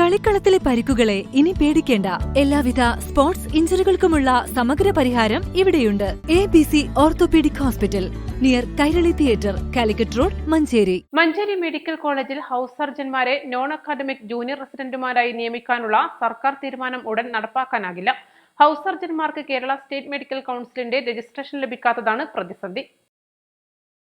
കളിക്കളത്തിലെ പരിക്കുകളെ ഇനി പേടിക്കേണ്ട. എല്ലാവിധ സ്പോർട്സ് ഇഞ്ചുറികൾക്കുമുള്ള സമഗ്ര പരിഹാരം ഇവിടെയുണ്ട്. ABC orthopaedic hospital, near Kairali theatre, Calicut road, Manjeri. Manjeri medical കോളേജിൽ ഹൌസ് സർജൻമാരെ നോൺ അക്കാദമിക് ജൂനിയർ റെസിഡന്റുമാരായി നിയമിക്കാനുള്ള സർക്കാർ തീരുമാനം ഉടൻ നടപ്പാക്കാനാകില്ല. ഹൌസ് സർജൻമാർക്ക് കേരള സ്റ്റേറ്റ് മെഡിക്കൽ കൌൺസിലിന്റെ രജിസ്ട്രേഷൻ ലഭിക്കാത്തതാണ് പ്രതിസന്ധി.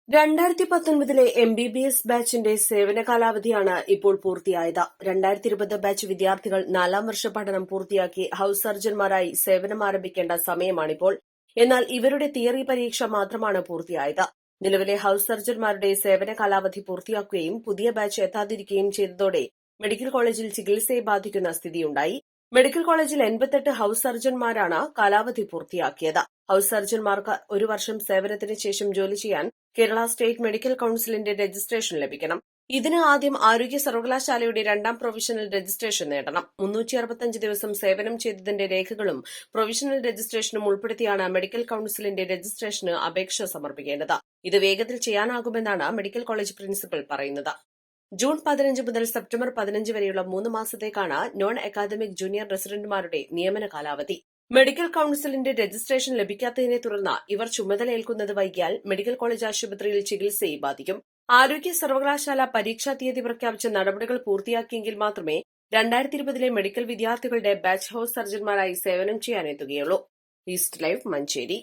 2019 MBBS ബാച്ചിന്റെ സേവന കാലാവധിയാണ് ഇപ്പോൾ പൂർത്തിയായത്. 2020 ബാച്ച് വിദ്യാർത്ഥികൾ 4ാം വർഷ പഠനം പൂർത്തിയാക്കി ഹൌസ് സർജൻമാരായി സേവനം ആരംഭിക്കേണ്ട സമയമാണിപ്പോൾ. എന്നാൽ ഇവരുടെ തിയറി പരീക്ഷ മാത്രമാണ് പൂർത്തിയായത്. നിലവിലെ ഹൌസ് സർജൻമാരുടെ സേവന കാലാവധി പൂർത്തിയാക്കുകയും പുതിയ ബാച്ച് എത്താതിരിക്കുകയും ചെയ്തതോടെ മെഡിക്കൽ കോളേജിൽ ചികിത്സയെ ബാധിക്കുന്ന സ്ഥിതിയുണ്ടായി. മെഡിക്കൽ കോളേജിൽ 88 ഹൌസ് സർജൻമാരാണ് കാലാവധി പൂർത്തിയാക്കിയത്. ഹൌസ് സർജൻമാർക്ക് 1 വർഷം സേവനത്തിന് ശേഷം ജോലി ചെയ്യാൻ കേരള സ്റ്റേറ്റ് മെഡിക്കൽ കൌൺസിലിന്റെ രജിസ്ട്രേഷൻ ലഭിക്കണം. ഇതിന് ആദ്യം ആരോഗ്യ സർവകലാശാലയുടെ 2ാം പ്രൊവിഷണൽ രജിസ്ട്രേഷൻ നേടണം. 365 ദിവസം സേവനം ചെയ്തതിന്റെ രേഖകളും പ്രൊവിഷണൽ രജിസ്ട്രേഷനും ഉൾപ്പെടുത്തിയാണ് മെഡിക്കൽ കൌൺസിലിന്റെ രജിസ്ട്രേഷന് അപേക്ഷ സമർപ്പിക്കേണ്ടത്. ഇത് വേഗത്തിൽ ചെയ്യാനാകുമെന്നാണ് മെഡിക്കൽ കോളേജ് പ്രിൻസിപ്പൽ പറയുന്നത്. ജൂൺ 15 മുതൽ സെപ്റ്റംബർ 15 വരെയുള്ള 3 മാസത്തേക്കാണ് നോൺ അക്കാദമിക് ജൂനിയർ റെസിഡന്റുമാരുടെ നിയമന കാലാവധി. മെഡിക്കൽ കൌൺസിലിന്റെ രജിസ്ട്രേഷൻ ലഭിക്കാത്തതിനെ തുടർന്ന് ഇവർ ചുമതലയേൽക്കുന്നത് വൈകിയാൽ മെഡിക്കൽ കോളേജ് ആശുപത്രിയിൽ ചികിത്സയെ ബാധിക്കും. ആരോഗ്യ സർവകലാശാല പരീക്ഷാ തീയതി പ്രഖ്യാപിച്ച നടപടികൾ പൂർത്തിയാക്കിയെങ്കിൽ മാത്രമേ 2020 മെഡിക്കൽ വിദ്യാർത്ഥികളുടെ ബാച്ച് ഹൌസ് സർജൻമാരായി സേവനം ചെയ്യാനെത്തുകയുള്ളൂ. East live, Manjeri.